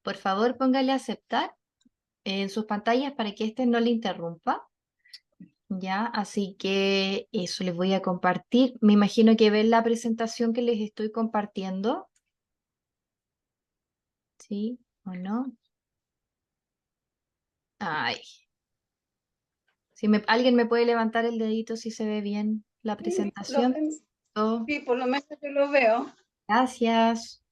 Por favor, póngale a aceptar en sus pantallas para que este no le interrumpa. Ya, así que eso les voy a compartir. Me imagino que ven la presentación que les estoy compartiendo. ¿Sí o no? Ay, si alguien me puede levantar el dedito si se ve bien la Sí, presentación. Oh, sí, por lo menos yo lo veo. gracias.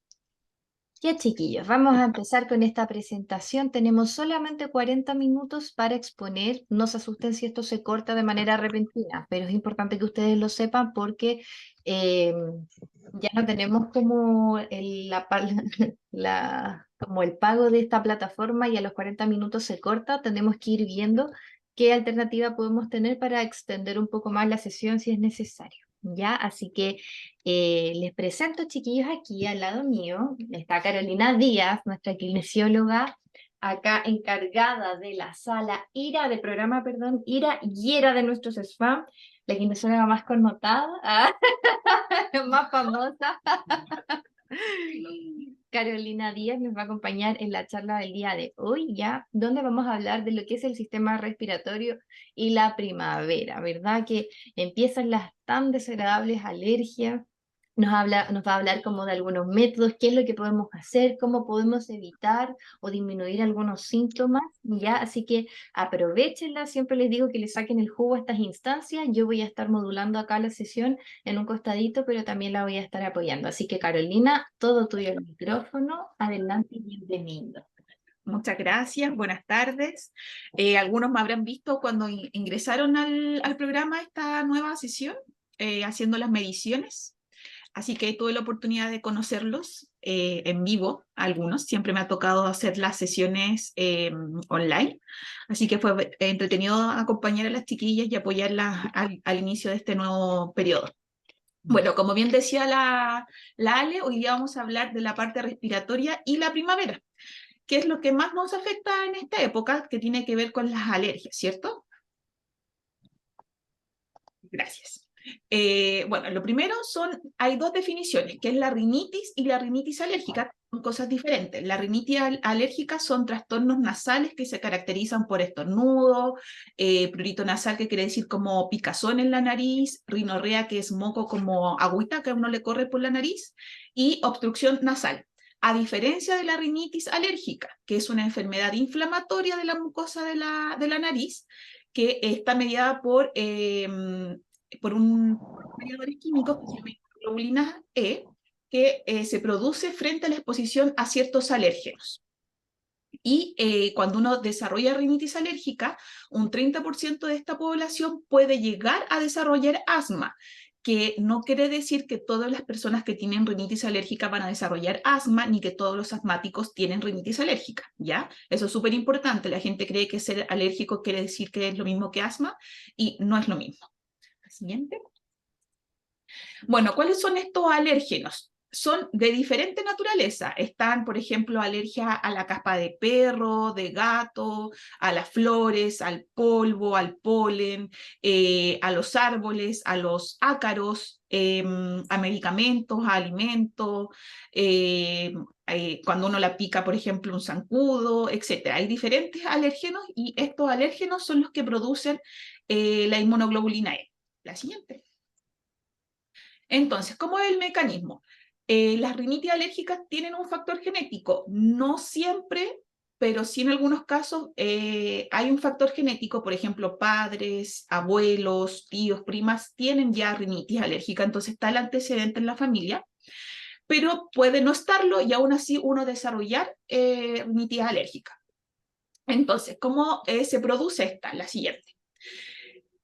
Ya, chiquillos, vamos a empezar con esta presentación. Tenemos solamente 40 minutos para exponer. No se asusten si esto se corta de manera repentina, pero es importante que ustedes lo sepan porque eh, ya no tenemos como como el pago de esta plataforma y a los 40 minutos se corta. Tenemos que ir viendo qué alternativa podemos tener para extender un poco más la sesión si es necesario. ¿Ya? Así que les presento, chiquillos, aquí al lado mío está Carolina Díaz, nuestra kinesióloga, acá encargada de la sala IRA, del programa, perdón, IRA y ERA de nuestros spam, la kinesióloga más connotada, más famosa. Carolina Díaz nos va a acompañar en la charla del día de hoy, ya, donde vamos a hablar de lo que es el sistema respiratorio y la primavera, ¿verdad? Que empiezan las tan desagradables alergias. Nos va a hablar como de algunos métodos, qué es lo que podemos hacer, cómo podemos evitar o disminuir algunos síntomas, ¿ya? Así que aprovechenla, siempre les digo que le saquen el jugo a estas instancias. Yo voy a estar modulando acá la sesión en un costadito, pero también la voy a estar apoyando. Así que Carolina, todo tuyo el micrófono, adelante y bienvenido. Muchas gracias, buenas tardes. Algunos me habrán visto cuando ingresaron al programa esta nueva sesión, haciendo las mediciones. Así que tuve la oportunidad de conocerlos en vivo, algunos. Siempre me ha tocado hacer las sesiones online. Así que fue entretenido acompañar a las chiquillas y apoyarlas al inicio de este nuevo periodo. Bueno, como bien decía la Ale, hoy día vamos a hablar de la parte respiratoria y la primavera, que es lo que más nos afecta en esta época, que tiene que ver con las alergias, ¿cierto? Gracias. Bueno, lo primero hay dos definiciones, que es la rinitis y la rinitis alérgica, son cosas diferentes. La rinitis alérgica son trastornos nasales que se caracterizan por estornudo, prurito nasal, que quiere decir como picazón en la nariz, rinorrea, que es moco como agüita que a uno le corre por la nariz, y obstrucción nasal. A diferencia de la rinitis alérgica, que es una enfermedad inflamatoria de la mucosa de la nariz, que está mediada por mediadores químicos que se llaman globulina E, que se produce frente a la exposición a ciertos alérgenos. Y cuando uno desarrolla rinitis alérgica, un 30% de esta población puede llegar a desarrollar asma, que no quiere decir que todas las personas que tienen rinitis alérgica van a desarrollar asma, ni que todos los asmáticos tienen rinitis alérgica, ¿ya? Eso es súper importante. La gente cree que ser alérgico quiere decir que es lo mismo que asma, y no es lo mismo. Siguiente. Bueno, ¿cuáles son estos alérgenos? Son de diferente naturaleza. Están, por ejemplo, alergia a la caspa de perro, de gato, a las flores, al polvo, al polen, a los árboles, a los ácaros, a medicamentos, a alimentos, cuando uno la pica, por ejemplo, un zancudo, etc. Hay diferentes alérgenos y estos alérgenos son los que producen la inmunoglobulina E. La siguiente. Entonces, ¿cómo es el mecanismo? Las rinitis alérgicas tienen un factor genético, no siempre, pero sí en algunos casos hay un factor genético, por ejemplo, padres, abuelos, tíos, primas tienen ya rinitis alérgica, entonces está el antecedente en la familia, pero puede no estarlo y aún así uno desarrollar rinitis alérgica. Entonces, ¿cómo se produce esta? La siguiente.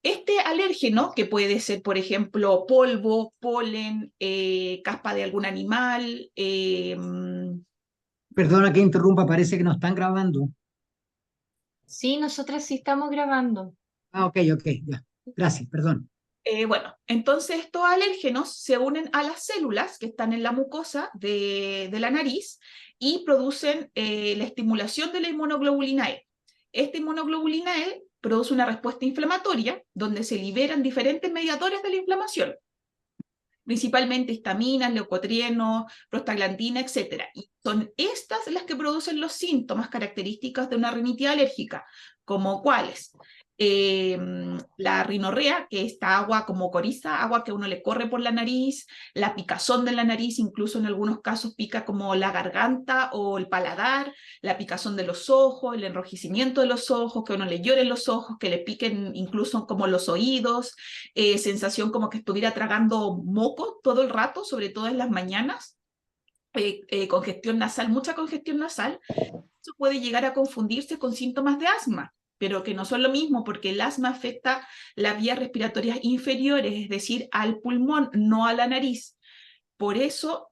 Este alérgeno, que puede ser, por ejemplo, polvo, polen, caspa de algún animal. Perdona que interrumpa, parece que nos están grabando. Sí, nosotras sí estamos grabando. Ah, ok, ya. Gracias, perdón. Bueno, entonces estos alérgenos se unen a las células que están en la mucosa de la nariz y producen la estimulación de la inmunoglobulina E. Esta inmunoglobulina E produce una respuesta inflamatoria donde se liberan diferentes mediadores de la inflamación. principalmente histaminas, leucotrienos, prostaglandina, etc. Y son estas las que producen los síntomas característicos de una rinitis alérgica, como cuáles. La rinorrea, que es esta agua como coriza, agua que uno le corre por la nariz, la picazón de la nariz, incluso en algunos casos pica como la garganta o el paladar, la picazón de los ojos, el enrojecimiento de los ojos, que uno le lloren los ojos, que le piquen incluso como los oídos, sensación como que estuviera tragando moco todo el rato, sobre todo en las mañanas, congestión nasal, mucha congestión nasal. Eso puede llegar a confundirse con síntomas de asma, pero que no son lo mismo, porque el asma afecta las vías respiratorias inferiores, es decir, al pulmón, no a la nariz. Por eso,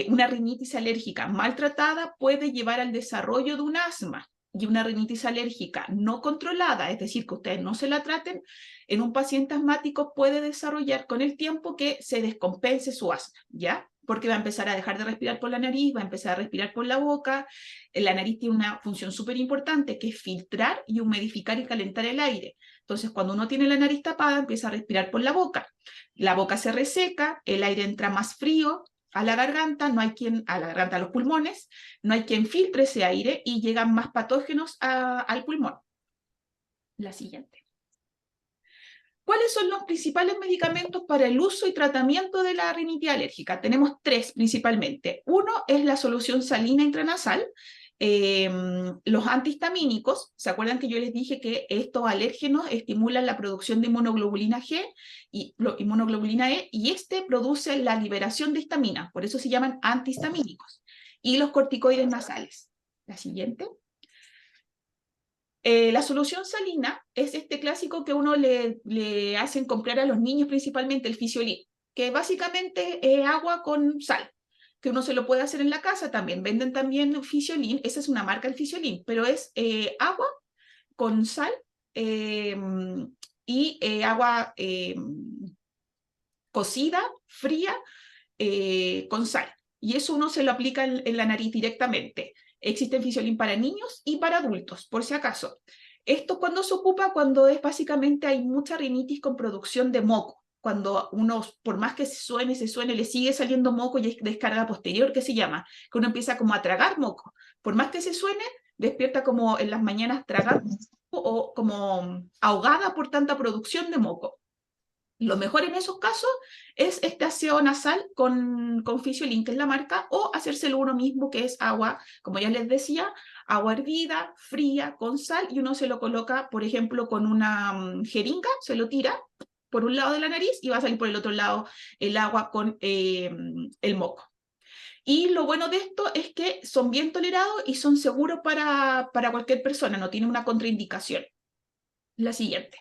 una rinitis alérgica maltratada puede llevar al desarrollo de un asma, y una rinitis alérgica no controlada, es decir, que ustedes no se la traten, en un paciente asmático puede desarrollar con el tiempo que se descompense su asma, ¿ya? Porque va a empezar a dejar de respirar por la nariz, va a empezar a respirar por la boca. La nariz tiene una función súper importante, que es filtrar y humidificar y calentar el aire. Entonces, cuando uno tiene la nariz tapada, empieza a respirar por la boca se reseca, el aire entra más frío a la garganta, a los pulmones, no hay quien filtre ese aire y llegan más patógenos al pulmón. La siguiente. ¿Cuáles son los principales medicamentos para el uso y tratamiento de la rinitis alérgica? Tenemos 3 principalmente. Uno es la solución salina intranasal. Los antihistamínicos, ¿se acuerdan que yo les dije que estos alérgenos estimulan la producción de inmunoglobulina G y inmunoglobulina E, y este produce la liberación de histamina, por eso se llaman antihistamínicos? Y los corticoides nasales. La siguiente. La solución salina es este clásico que uno le hacen comprar a los niños, principalmente el Fisiolin, que básicamente es agua con sal, que uno se lo puede hacer en la casa también. Venden también Fisiolin, esa es una marca, el Fisiolin, pero es agua con sal y agua cocida, fría, con sal. Y eso uno se lo aplica en la nariz directamente. Existen Fisiolin para niños y para adultos, por si acaso. Esto cuando se ocupa, cuando es básicamente hay mucha rinitis con producción de moco. Cuando uno, por más que se suene, le sigue saliendo moco y es descarga posterior, que se llama, que uno empieza como a tragar moco. Por más que se suene, despierta como en las mañanas tragando o como ahogada por tanta producción de moco. Lo mejor en esos casos es este aseo nasal con Fisiolin, que es la marca, o hacérselo uno mismo, que es agua, como ya les decía, agua hervida, fría, con sal, y uno se lo coloca, por ejemplo, con una jeringa, se lo tira por un lado de la nariz y va a salir por el otro lado el agua con el moco. Y lo bueno de esto es que son bien tolerados y son seguros para cualquier persona, no tiene una contraindicación. La siguiente.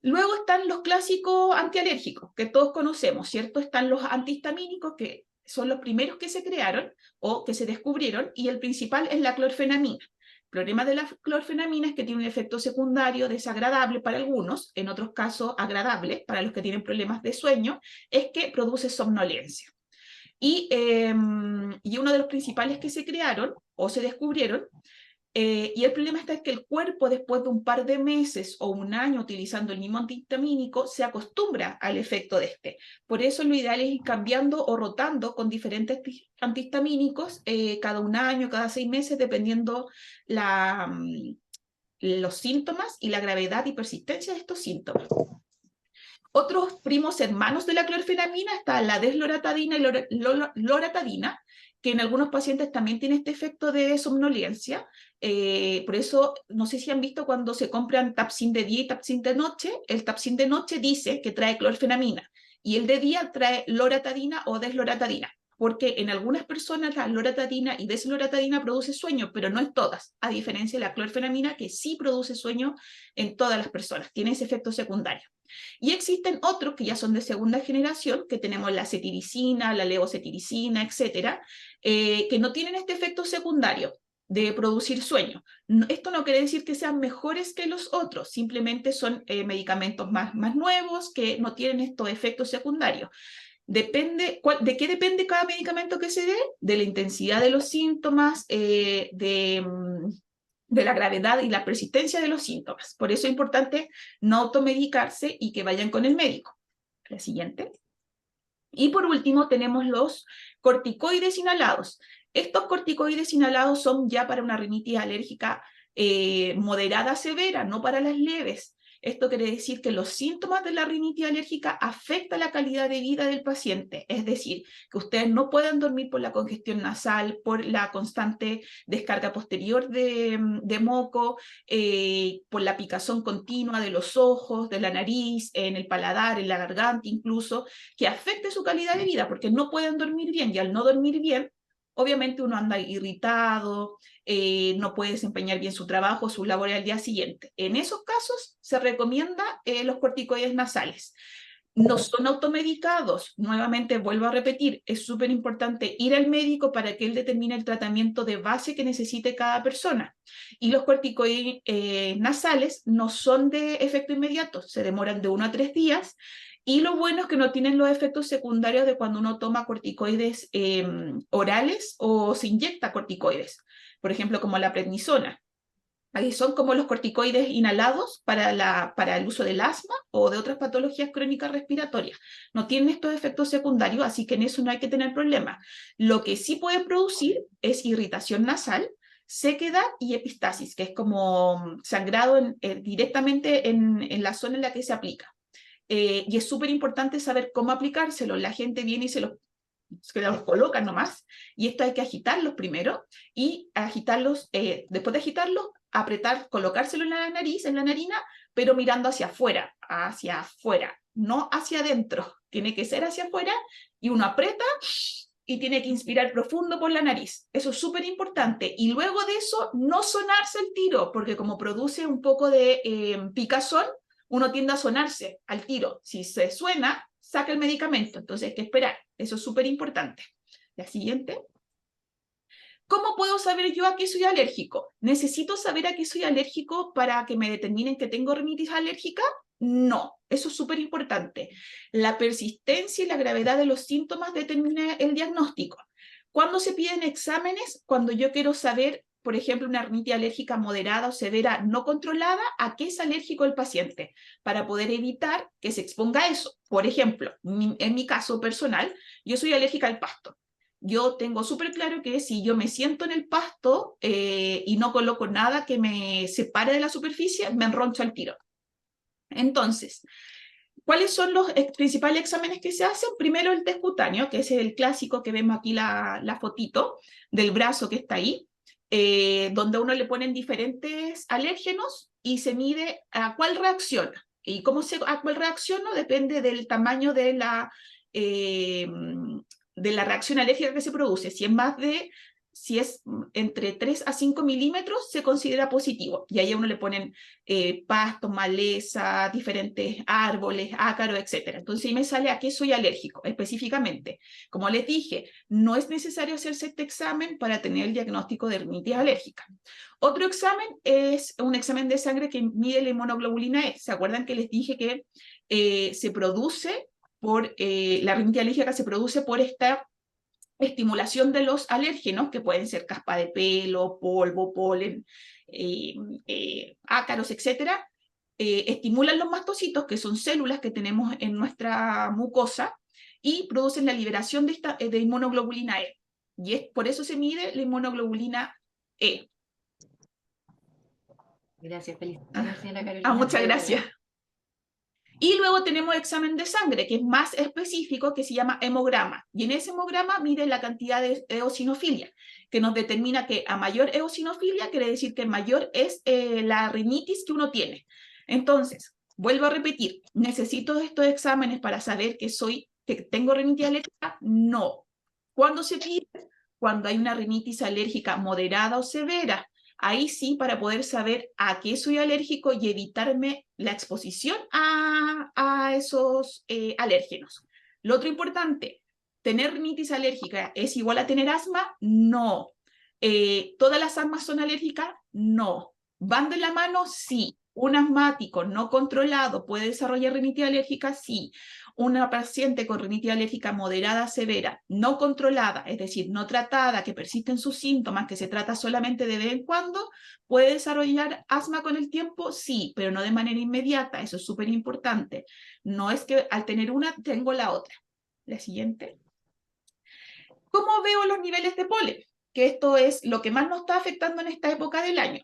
Luego están los clásicos antialérgicos, que todos conocemos, ¿cierto? Están los antihistamínicos, que son los primeros que se crearon o que se descubrieron, y el principal es la clorfenamina. El problema de la clorfenamina es que tiene un efecto secundario desagradable para algunos, en otros casos agradable para los que tienen problemas de sueño, es que produce somnolencia. Y uno de los principales que se crearon o se descubrieron, y el problema está es que el cuerpo, después de un par de meses o un año utilizando el mismo antihistamínico, se acostumbra al efecto de este. Por eso lo ideal es ir cambiando o rotando con diferentes antihistamínicos cada un año, cada 6 meses, dependiendo los síntomas y la gravedad y persistencia de estos síntomas. Otros primos hermanos de la clorfenamina está la desloratadina y loratadina, que en algunos pacientes también tiene este efecto de somnolencia. Por eso, no sé si han visto cuando se compran Tapsin de día y Tapsin de noche, el Tapsin de noche dice que trae clorfenamina y el de día trae loratadina o desloratadina, porque en algunas personas la loratadina y desloratadina produce sueño, pero no en todas, a diferencia de la clorfenamina, que sí produce sueño en todas las personas, tiene ese efecto secundario. Y existen otros que ya son de segunda generación, que tenemos la cetiricina, la levocetiricina, etcétera, que no tienen este efecto secundario de producir sueño. Esto no quiere decir que sean mejores que los otros, simplemente son medicamentos más nuevos que no tienen estos efectos secundarios. ¿De qué depende cada medicamento que se dé? De la intensidad de los síntomas, de la gravedad y la persistencia de los síntomas. Por eso es importante no automedicarse y que vayan con el médico. La siguiente. Y por último tenemos los corticoides inhalados. Estos corticoides inhalados son ya para una rinitis alérgica moderada severa, no para las leves. Esto quiere decir que los síntomas de la rinitis alérgica afectan la calidad de vida del paciente, es decir, que ustedes no puedan dormir por la congestión nasal, por la constante descarga posterior de moco, por la picazón continua de los ojos, de la nariz, en el paladar, en la garganta incluso, que afecte su calidad de vida, porque no pueden dormir bien, y al no dormir bien, obviamente uno anda irritado, no puede desempeñar bien su trabajo, su labor al día siguiente. En esos casos se recomienda los corticoides nasales. No son automedicados, nuevamente vuelvo a repetir, es súper importante ir al médico para que él determine el tratamiento de base que necesite cada persona. Y los corticoides nasales no son de efecto inmediato, se demoran de 1 a 3 días, y lo bueno es que no tienen los efectos secundarios de cuando uno toma corticoides orales o se inyecta corticoides, por ejemplo, como la prednisona. Ahí son como los corticoides inhalados para el uso del asma o de otras patologías crónicas respiratorias. No tienen estos efectos secundarios, así que en eso no hay que tener problema. Lo que sí puede producir es irritación nasal, sequedad y epistasis, que es como sangrado directamente en la zona en la que se aplica. Y es súper importante saber cómo aplicárselo. La gente viene y se los colocan nomás, y esto hay que agitarlos primero, y agitarlos, después de agitarlos, apretar, colocárselo en la nariz, en la narina, pero mirando hacia afuera, no hacia adentro, tiene que ser hacia afuera, y uno aprieta, y tiene que inspirar profundo por la nariz. Eso es súper importante. Y luego de eso, no sonarse el tiro, porque como produce un poco de picazón, uno tiende a sonarse al tiro. Si se suena, saca el medicamento. Entonces hay que esperar. Eso es súper importante. La siguiente. ¿Cómo puedo saber yo a qué soy alérgico? ¿Necesito saber a qué soy alérgico para que me determinen que tengo rinitis alérgica? No, eso es súper importante. La persistencia y la gravedad de los síntomas determina el diagnóstico. ¿Cuándo se piden exámenes? Cuando yo quiero saber, por ejemplo, una rinitis alérgica moderada o severa no controlada, a qué es alérgico el paciente, para poder evitar que se exponga a eso. Por ejemplo, en mi caso personal, yo soy alérgica al pasto. Yo tengo súper claro que si yo me siento en el pasto y no coloco nada que me separe de la superficie, me enroncho al tiro. Entonces, ¿cuáles son los principales exámenes que se hacen? Primero el test cutáneo, que es el clásico que vemos aquí la fotito del brazo que está ahí, donde a uno le ponen diferentes alérgenos y se mide a cuál reacciona. Y a cuál reacciona depende del tamaño de la reacción alérgica que se produce. Si es entre 3 a 5 milímetros, se considera positivo. Y ahí a uno le ponen pasto, maleza, diferentes árboles, ácaros, etc. Entonces ahí me sale a qué soy alérgico específicamente. Como les dije, no es necesario hacerse este examen para tener el diagnóstico de rinitis alérgica. Otro examen es un examen de sangre que mide la inmunoglobulina E. ¿Se acuerdan que les dije que se produce la rinitis alérgica se produce por esta estimulación de los alérgenos, que pueden ser caspa de pelo, polvo, polen, ácaros, etc. Estimulan los mastocitos, que son células que tenemos en nuestra mucosa, y producen la liberación de inmunoglobulina E. Y por eso se mide la inmunoglobulina E. Gracias, felicitaciones, señora Carolina. Muchas gracias. Y luego tenemos examen de sangre, que es más específico, que se llama hemograma. Y en ese hemograma mide la cantidad de eosinofilia, que nos determina que a mayor eosinofilia quiere decir que mayor es la rinitis que uno tiene. Entonces, vuelvo a repetir, ¿necesito estos exámenes para saber que tengo rinitis alérgica? No. ¿Cuándo se pide? Cuando hay una rinitis alérgica moderada o severa. Ahí sí, para poder saber a qué soy alérgico y evitarme la exposición a esos alérgenos. Lo otro importante, ¿tener rinitis alérgica es igual a tener asma? No. ¿Todas las asmas son alérgicas? No. ¿Van de la mano? Sí. ¿Un asmático no controlado puede desarrollar rinitis alérgica? Sí. Una paciente con rinitis alérgica moderada severa, no controlada, es decir, no tratada, que persisten sus síntomas, que se trata solamente de vez en cuando, ¿puede desarrollar asma con el tiempo? Sí, pero no de manera inmediata. Eso es súper importante. No es que al tener una tengo la otra. La siguiente. ¿Cómo veo los niveles de polen? Que esto es lo que más nos está afectando en esta época del año.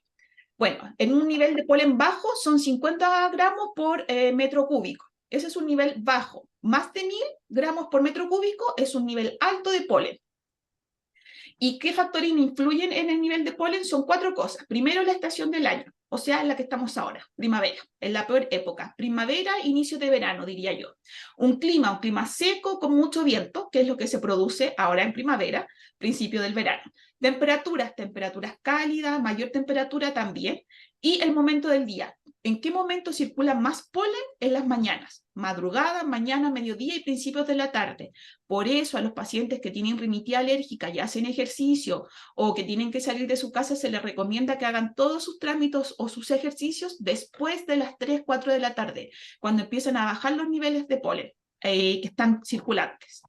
Bueno, en un nivel de polen bajo son 50 gramos por metro cúbico. Ese es un nivel bajo. Más de 1000 gramos por metro cúbico es un nivel alto de polen. ¿Y qué factores influyen en el nivel de polen? Son 4 cosas. Primero, la estación del año, o sea, en la que estamos ahora, primavera, en la peor época. Primavera, inicio de verano, diría yo. Un clima seco con mucho viento, que es lo que se produce ahora en primavera, principio del verano. Temperaturas cálidas, mayor temperatura también. Y el momento del día. ¿En qué momento circula más polen? En las mañanas. Madrugada, mañana, mediodía y principios de la tarde. Por eso a los pacientes que tienen rinitis alérgica y hacen ejercicio o que tienen que salir de su casa se les recomienda que hagan todos sus trámites o sus ejercicios después de las 3, 4 de la tarde, cuando empiezan a bajar los niveles de polen que están circulantes.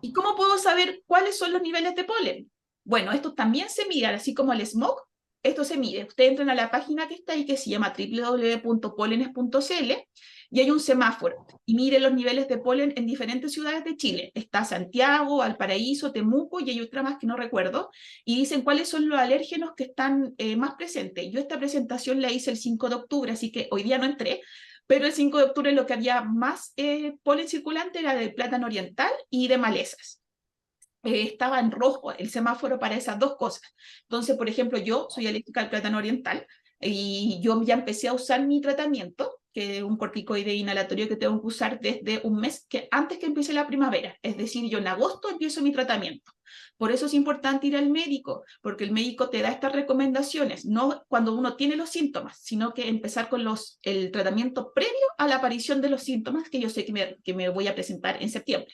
¿Y cómo puedo saber cuáles son los niveles de polen? Bueno, estos también se miden, así como el smog. Esto se mide. Ustedes entran a la página que está ahí, que se llama www.polenes.cl, y hay un semáforo, y mire los niveles de polen en diferentes ciudades de Chile. Está Santiago, Valparaíso, Temuco, y hay otra más que no recuerdo, y dicen cuáles son los alérgenos que están más presentes. Yo esta presentación la hice el 5 de octubre, así que hoy día no entré, pero el 5 de octubre lo que había más polen circulante era del plátano oriental y de malezas. Estaba en rojo el semáforo para esas dos cosas. Entonces, por ejemplo, yo soy alérgica al plátano oriental y yo ya empecé a usar mi tratamiento, que es un corticoide inhalatorio que tengo que usar desde un mes que antes que empiece la primavera. Es decir, yo en agosto empiezo mi tratamiento. Por eso es importante ir al médico, porque el médico te da estas recomendaciones, no cuando uno tiene los síntomas, sino que empezar con el tratamiento previo a la aparición de los síntomas que yo sé que me voy a presentar en septiembre.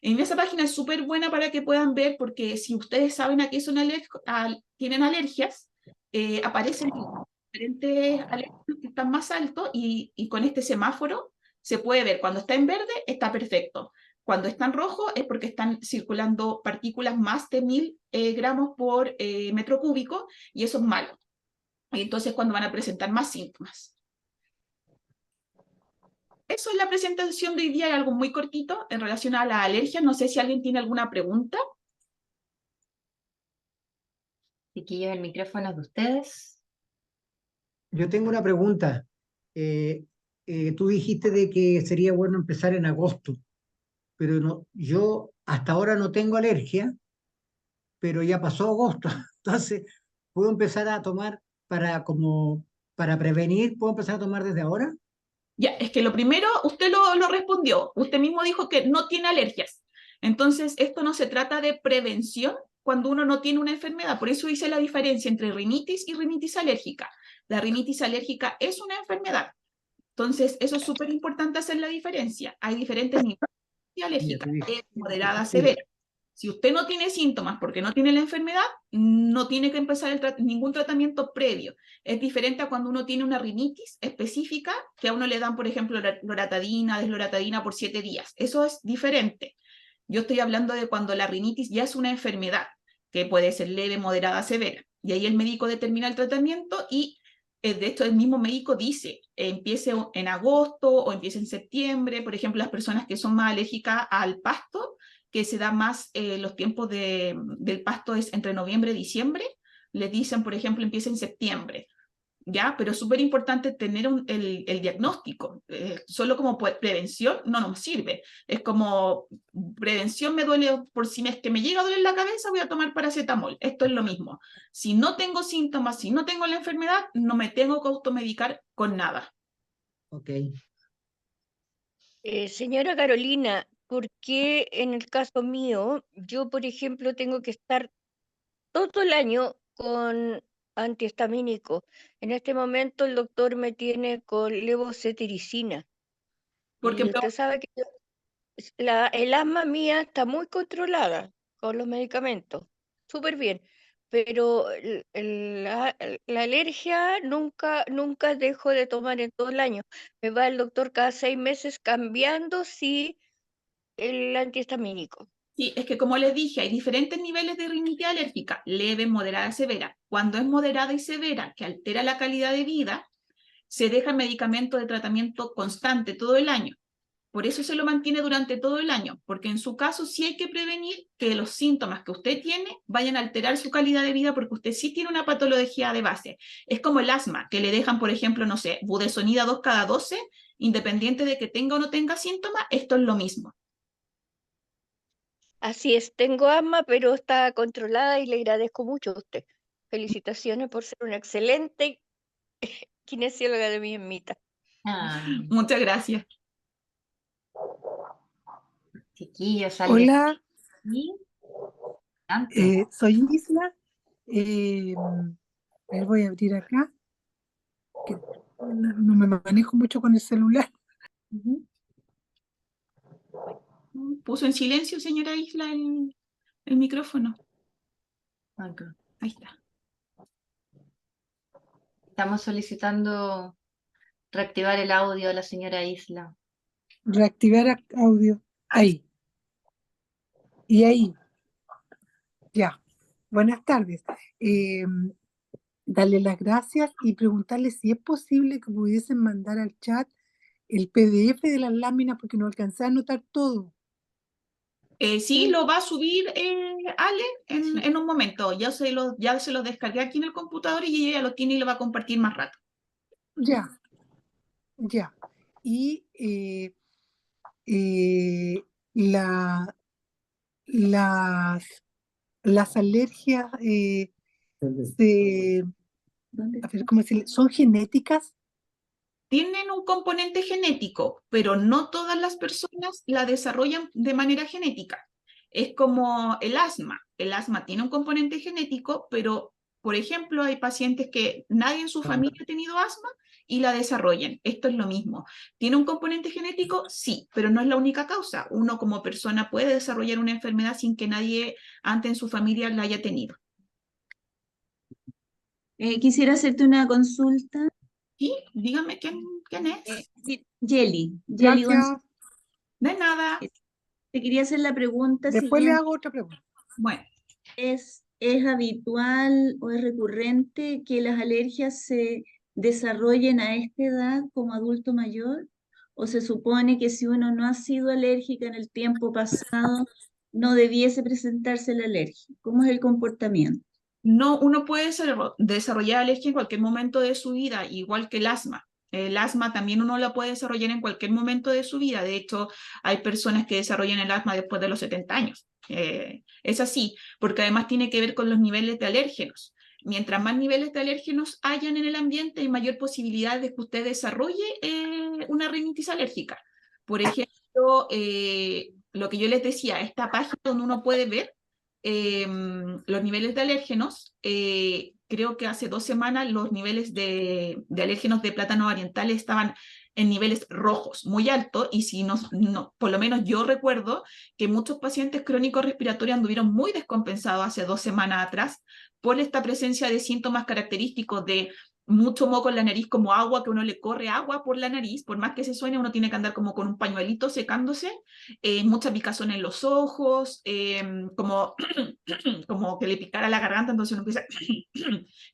En esa página es súper buena para que puedan ver, porque si ustedes saben a qué son tienen alergias, aparecen diferentes alergias que están más altos y con este semáforo se puede ver. Cuando está en verde, está perfecto. Cuando está en rojo es porque están circulando partículas más de 1000 gramos por metro cúbico y eso es malo. Y entonces cuando van a presentar más síntomas. Eso es la presentación de hoy día, algo muy cortito en relación a la alergia. No sé si alguien tiene alguna pregunta. Chiquillos, el micrófono es de ustedes. Yo tengo una pregunta. Tú dijiste de que sería bueno empezar en agosto, pero no, yo hasta ahora no tengo alergia, pero ya pasó agosto, entonces puedo empezar a tomar para prevenir, puedo empezar a tomar desde ahora. Ya, es que lo primero, usted lo respondió. Usted mismo dijo que no tiene alergias. Entonces, esto no se trata de prevención cuando uno no tiene una enfermedad. Por eso hice la diferencia entre rinitis y rinitis alérgica. La rinitis alérgica es una enfermedad. Entonces, eso es súper importante hacer la diferencia. Hay diferentes niveles de Ya alérgica, te dije. moderada, Sí, severa. Si usted no tiene síntomas porque no tiene la enfermedad, no tiene que empezar ningún tratamiento previo. Es diferente a cuando uno tiene una rinitis específica, que a uno le dan, por ejemplo, loratadina, desloratadina por 7 días. Eso es diferente. Yo estoy hablando de cuando la rinitis ya es una enfermedad, que puede ser leve, moderada, severa. Y ahí el médico determina el tratamiento y de hecho, el mismo médico dice, empiece en agosto o empiece en septiembre. Por ejemplo, las personas que son más alérgicas al pasto, que se da más, los tiempos del pasto es entre noviembre y diciembre, les dicen, por ejemplo, empieza en septiembre. ¿Ya? Pero es súper importante tener el diagnóstico. Solo como prevención no nos sirve. Es como prevención, me duele, por si es que me llega a doler la cabeza, voy a tomar paracetamol. Esto es lo mismo. Si no tengo síntomas, si no tengo la enfermedad, no me tengo que automedicar con nada. ok. Señora Carolina, ¿por qué en el caso mío, yo, por ejemplo, tengo que estar todo el año con antihistamínico? En este momento el doctor me tiene con levocetiricina Porque y usted sabe que el asma mía está muy controlada con los medicamentos, súper bien, pero la alergia nunca dejo de tomar en todo el año. Me va el doctor cada 6 meses cambiando, sí, el antihistamínico. sí, es que como les dije, hay diferentes niveles de rinitis alérgica, leve, moderada, severa. Cuando es moderada y severa, que altera la calidad de vida, se deja el medicamento de tratamiento constante todo el año. Por eso se lo mantiene durante todo el año, porque en su caso sí hay que prevenir que los síntomas que usted tiene vayan a alterar su calidad de vida, porque usted sí tiene una patología de base. Es como el asma, que le dejan, por ejemplo, no sé, budesonida 2 cada 12, independiente de que tenga o no tenga síntomas, esto es lo mismo. Así es, tengo asma, pero está controlada y le agradezco mucho a usted. Felicitaciones por ser una excelente kinesióloga de mi ermita. Ah, Muchas gracias. chiquillos, Hola, antes. soy Isla. A ver, voy a abrir acá, que no me manejo mucho con el celular. Puso en silencio, señora Isla, el micrófono. Acá. Ahí está. Estamos solicitando reactivar el audio a la señora Isla. Reactivar audio. Ahí. Y ahí. Ya. Buenas tardes. Darle las gracias y preguntarle si es posible que pudiesen mandar al chat el PDF de las láminas porque no alcancé a anotar todo. Sí, lo va a subir Ale en un momento. Ya se lo descargué aquí en el computador y ella ya lo tiene y lo va a compartir más rato. Ya. Ya. Y la, las alergias se, a ver, ¿cómo decirle? ¿Son genéticas? Tienen un componente genético, pero no todas las personas la desarrollan de manera genética. Es como el asma. El asma tiene un componente genético, pero, por ejemplo, hay pacientes que nadie en su familia ha tenido asma y la desarrollan. Esto es lo mismo. ¿Tiene un componente genético? Sí, pero no es la única causa. Uno como persona puede desarrollar una enfermedad sin que nadie antes en su familia la haya tenido. Quisiera hacerte una consulta. Y dígame quién es. Sí, Yeli Gracias. González. De nada. Te quería hacer la pregunta Después le siguiente. hago otra pregunta. Bueno. ¿Es habitual o es recurrente que las alergias se desarrollen a esta edad como adulto mayor? ¿O se supone que si uno no ha sido alérgica en el tiempo pasado, no debiese presentarse la alergia? ¿Cómo es el comportamiento? No, uno puede desarrollar alergia en cualquier momento de su vida, igual que el asma. El asma también uno la puede desarrollar en cualquier momento de su vida. De hecho, hay personas que desarrollan el asma después de los 70 años. Es así, porque además tiene que ver con los niveles de alérgenos. Mientras más niveles de alérgenos hayan en el ambiente, hay mayor posibilidad de que usted desarrolle una rinitis alérgica. Por ejemplo, lo que yo les decía, esta página donde uno puede ver los niveles de alérgenos, creo que hace 2 semanas los niveles de alérgenos de plátanos orientales estaban en niveles rojos, muy altos, y si por lo menos yo recuerdo que muchos pacientes crónicos respiratorios anduvieron muy descompensados hace 2 semanas atrás por esta presencia de síntomas característicos de mucho moco en la nariz, como agua, que uno le corre agua por la nariz, por más que se suene, uno tiene que andar como con un pañuelito secándose, mucha picazón en los ojos, como, como que le picara la garganta, entonces uno empieza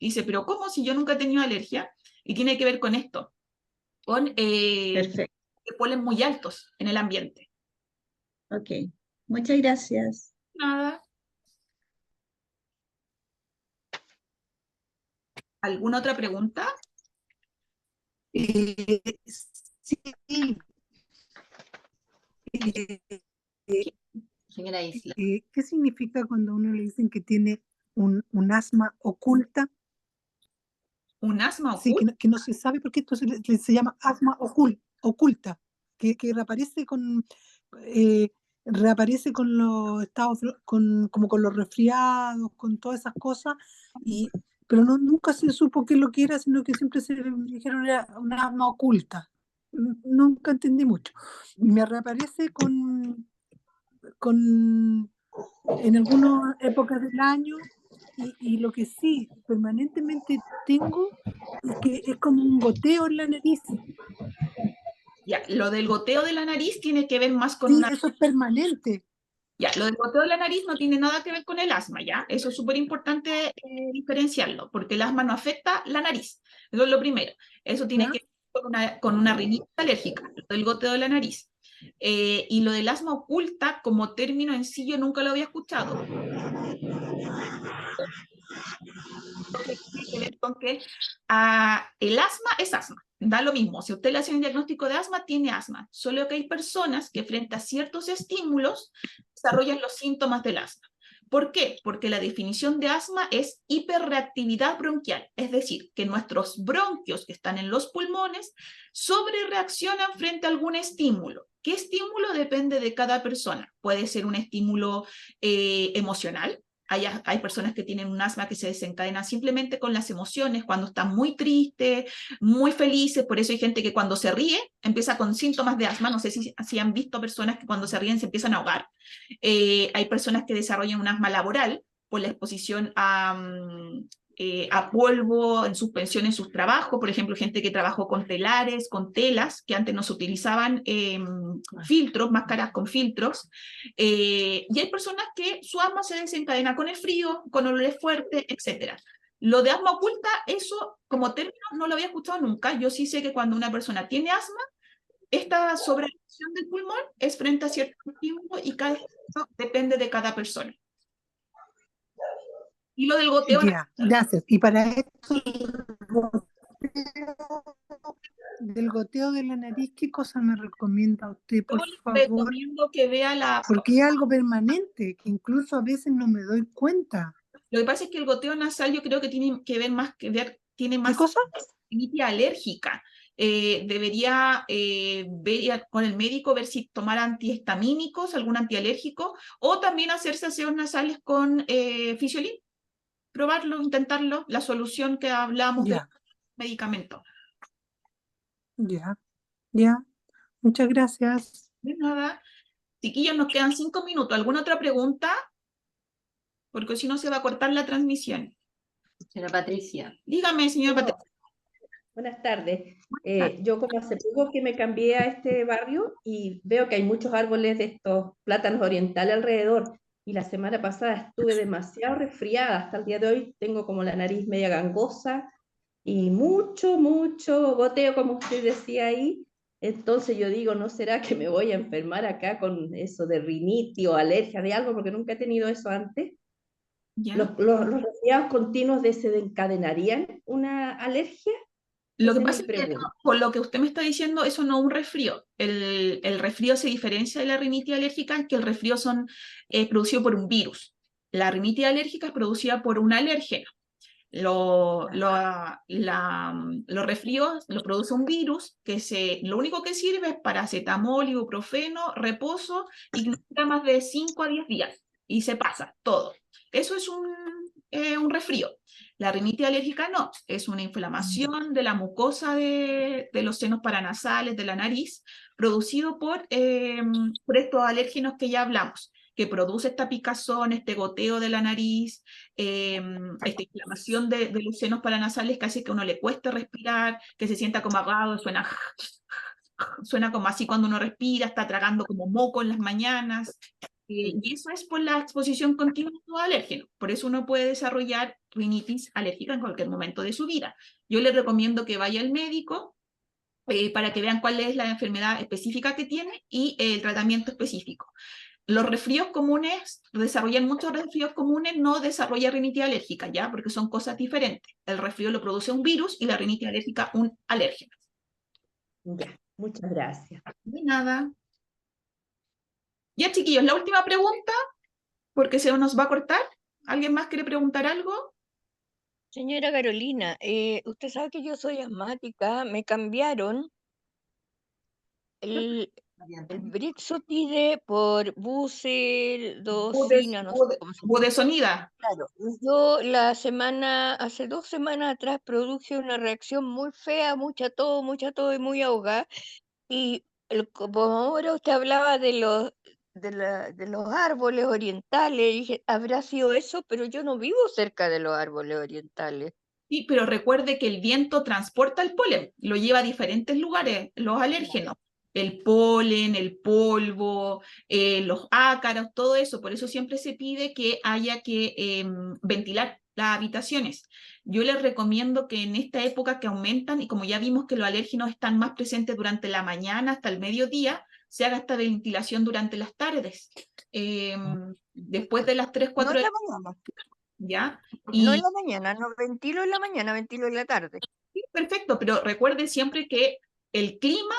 y dice, pero ¿cómo si yo nunca he tenido alergia? Y tiene que ver con esto, con Perfecto. polen muy altos en el ambiente. Ok. Muchas gracias. Nada. ¿Alguna otra pregunta? Sí. Señora Isla. ¿Qué significa cuando a uno le dicen que tiene un asma oculta? ¿Un asma Sí, oculto? que no se sabe por qué esto se llama asma oculta, que reaparece con los estados, como con los resfriados, con todas esas cosas, pero nunca se supo qué es lo que era, sino que siempre se dijeron era un asma oculta. Nunca entendí mucho. Y me reaparece en algunas épocas del año, y lo que sí permanentemente tengo es que es como un goteo en la nariz. Ya, lo del goteo de la nariz tiene que ver más con Sí, una... eso es permanente. Ya, lo del goteo de la nariz no tiene nada que ver con el asma, ¿ya? Eso es súper importante diferenciarlo, porque el asma no afecta la nariz. Eso es lo primero. Eso tiene ¿Ya? que ver con una rinitis alérgica, lo del goteo de la nariz. Y lo del asma oculta, como término en sí, yo nunca lo había escuchado. Que tiene que ver con que el asma es asma, da lo mismo. Si usted le hace un diagnóstico de asma, tiene asma. Solo que hay personas que frente a ciertos estímulos desarrollan los síntomas del asma. ¿Por qué? Porque la definición de asma es hiperreactividad bronquial, es decir, que nuestros bronquios que están en los pulmones sobrereaccionan frente a algún estímulo. ¿Qué estímulo? Depende de cada persona. Puede ser un estímulo emocional. Hay personas que tienen un asma que se desencadena simplemente con las emociones, cuando están muy tristes, muy felices. Por eso hay gente que cuando se ríe empieza con síntomas de asma. No sé si han visto personas que cuando se ríen se empiezan a ahogar. Hay personas que desarrollan un asma laboral por la exposición a polvo en suspensión en sus trabajos. Por ejemplo, gente que trabajó con telares, con telas, que antes no se utilizaban filtros, máscaras con filtros. Y hay personas que su asma se desencadena con el frío, con olores fuertes, etc. Lo de asma oculta, eso como término no lo había escuchado nunca. Yo sí sé que cuando una persona tiene asma, esta sobrereacción del pulmón es frente a ciertos estímulos y cada estímulo depende de cada persona. Y lo del goteo... Ya, gracias. Y para esto del goteo de la nariz, ¿qué cosa me recomienda usted, por Yo les favor? recomiendo que vea la... Porque es algo permanente, que incluso a veces no me doy cuenta. Lo que pasa es que el goteo nasal yo creo que tiene que ver más, tiene ¿Qué más cosa? rinitis alérgica. Debería ver con el médico ver si tomar antihistamínicos, algún antialérgico, o también hacerse aseos nasales con Fisiolin. Probarlo, intentarlo, la solución que hablamos de Ya, medicamento. ya, ya. Muchas gracias. De nada. Chiquillos, nos quedan 5 minutos. ¿Alguna otra pregunta? Porque si no se va a cortar la transmisión. Señora Patricia. Dígame, señora Patricia. Buenas tardes. Yo como hace poco que me cambié a este barrio y veo que hay muchos árboles de estos plátanos orientales alrededor. Y la semana pasada estuve demasiado resfriada. Hasta el día de hoy tengo como la nariz media gangosa y mucho goteo, como usted decía ahí. Entonces yo digo, ¿no será que me voy a enfermar acá con eso de rinitis o alergia de algo? Porque nunca he tenido eso antes. ¿Ya? ¿Los resfriados continuos desencadenarían una alergia? Lo Esa que es pasa mi es que pregunta. por lo que usted me está diciendo, eso no es un resfrío. El resfrío se diferencia de la rinitis alérgica en que el resfrío es producido por un virus. La rinitis alérgica es producida por un alérgeno. Los resfríos los produce un virus que lo único que sirve es paracetamol, ibuprofeno, reposo y no dura más de 5 a 10 días y se pasa todo. Eso es un resfrío. La rinitis alérgica no, es una inflamación de la mucosa de los senos paranasales, de la nariz, producido por estos alérgenos que ya hablamos, que produce esta picazón, este goteo de la nariz, esta inflamación de los senos paranasales que hace que a uno le cueste respirar, que se sienta como ahogado, suena como así cuando uno respira, está tragando como moco en las mañanas. Y eso es por la exposición continua a los alérgenos. Por eso uno puede desarrollar rinitis alérgica en cualquier momento de su vida. Yo le recomiendo que vaya al médico para que vean cuál es la enfermedad específica que tiene y el tratamiento específico. Los resfríos comunes, desarrollan muchos resfríos comunes, no desarrolla rinitis alérgica, ¿ya? Porque son cosas diferentes. El resfrío lo produce un virus y la rinitis alérgica un alérgeno. Ya, muchas gracias. De nada. Ya, chiquillos, la última pregunta, porque se nos va a cortar. ¿Alguien más quiere preguntar algo? Señora Carolina, usted sabe que yo soy asmática, me cambiaron el Brixotide por Bucel-Docina, no sé cómo se llama. Budesonida. Claro, yo hace 2 semanas atrás produje una reacción muy fea, mucha tos y muy ahogada. Y como ahora usted hablaba de los árboles orientales, dije, habrá sido eso, pero yo no vivo cerca de los árboles orientales. Sí, pero recuerde que el viento transporta el polen, lo lleva a diferentes lugares, los alérgenos, el polen, el polvo, los ácaros, todo eso. Por eso siempre se pide que haya que ventilar las habitaciones. Yo les recomiendo que en esta época que aumentan, y como ya vimos que los alérgenos están más presentes durante la mañana hasta el mediodía, se haga esta ventilación durante las tardes, después de las 3, No 4 en de la la mañana, ¿ya? no Y en la mañana, no ventilo en la mañana, ventilo en la tarde. sí, perfecto, pero recuerde siempre que el clima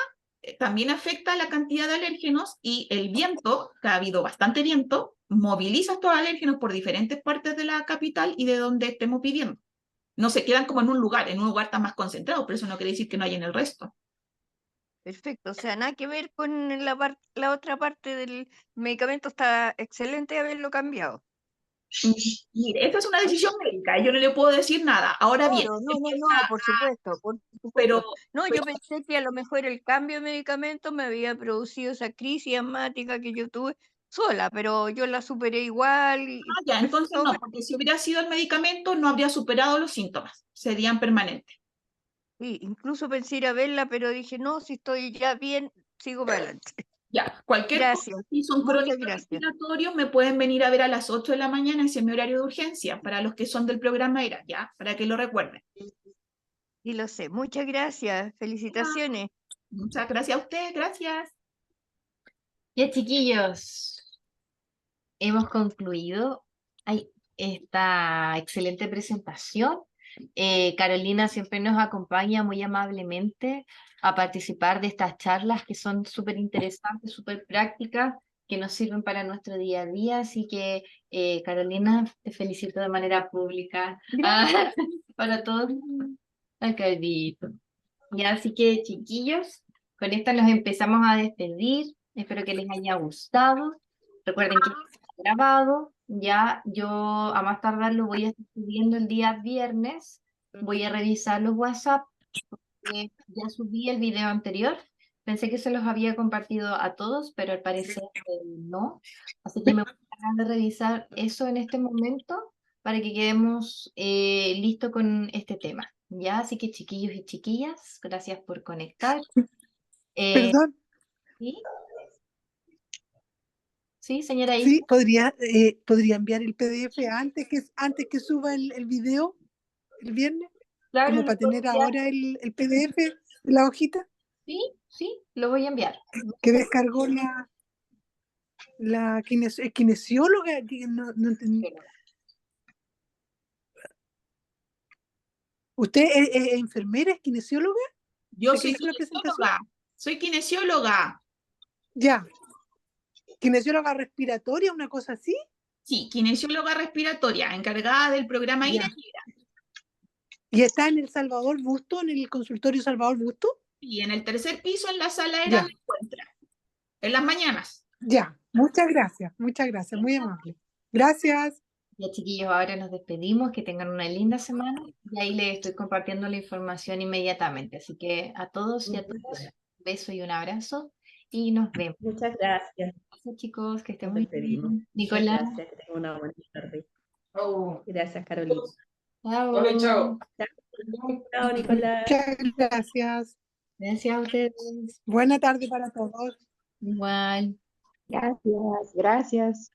también afecta la cantidad de alérgenos y el viento, que ha habido bastante viento, moviliza estos alérgenos por diferentes partes de la capital y de donde estemos viviendo. No se quedan como en un lugar está más concentrado, pero eso no quiere decir que no hay en el resto. Perfecto, o sea, nada que ver con la otra parte del medicamento, está excelente haberlo cambiado. Mire, esta es una decisión médica y yo no le puedo decir nada. Ahora bien, Claro, no, por pero, supuesto. No, yo pensé que a lo mejor el cambio de medicamento me había producido esa crisis asmática que yo tuve sola, pero yo la superé igual y ya, entonces todo no, porque si hubiera sido el medicamento no habría superado los síntomas, serían permanentes. sí, incluso pensé ir a verla, pero dije, no, si estoy ya bien, sigo para adelante. Ya, cualquier cosa, Gracias, si son muchas crónicos gracias. respiratorios, me pueden venir a ver a las 8 de la mañana, ese es mi horario de urgencia, para los que son del programa ERA, ya, para que lo recuerden. Y lo sé, muchas gracias, felicitaciones. Muchas gracias a usted, gracias. Ya, chiquillos, hemos concluido esta excelente presentación. Carolina siempre nos acompaña muy amablemente a participar de estas charlas que son súper interesantes, súper prácticas, que nos sirven para nuestro día a día. Así que, Carolina, te felicito de manera pública para todos. Acá, ya, así que, chiquillos, con esto nos empezamos a despedir. Espero que les haya gustado. Recuerden que está grabado. Ya yo a más tardar lo voy a estar subiendo el día viernes. Voy a revisar los WhatsApp, porque ya subí el video anterior. Pensé que se los había compartido a todos, pero al parecer no. Así que me voy a encargar de revisar eso en este momento para que quedemos listos con este tema. Ya, así que chiquillos y chiquillas, gracias por conectar. Perdón, ¿Sí? ¿Sí, señora Isa? sí, podría enviar el PDF antes que suba el video el viernes, Claro, como lo para puedo tener enviar. ahora el PDF de la hojita Sí, sí, lo voy a enviar. que descargó la kinesióloga, que no entendí. ¿Usted es enfermera, es kinesióloga? Yo ¿La que soy hizo la presentación? kinesióloga. Ya. ¿Kinesióloga respiratoria, una cosa así? Sí, kinesióloga respiratoria, encargada del programa Ya. IRA. ¿Y está en el Salvador Busto, en el consultorio Salvador Busto? Y en el tercer piso, en la sala ERA, Ya. me encuentra. En las mañanas. Ya. Muchas gracias, muy amable. Gracias. Ya, chiquillos, ahora nos despedimos, que tengan una linda semana y ahí les estoy compartiendo la información inmediatamente. Así que a todos y a todas, un beso y un abrazo y nos vemos. Muchas gracias. Gracias, chicos, que estén Nos muy despedimos. bien. Muchas Nicolás, gracias. Que tengan una buena tarde. Oh. Gracias, Carolina. chao. Chao. Chao, Nicolás. Muchas gracias. Gracias a ustedes. Buena tarde para todos. Igual. Gracias, gracias.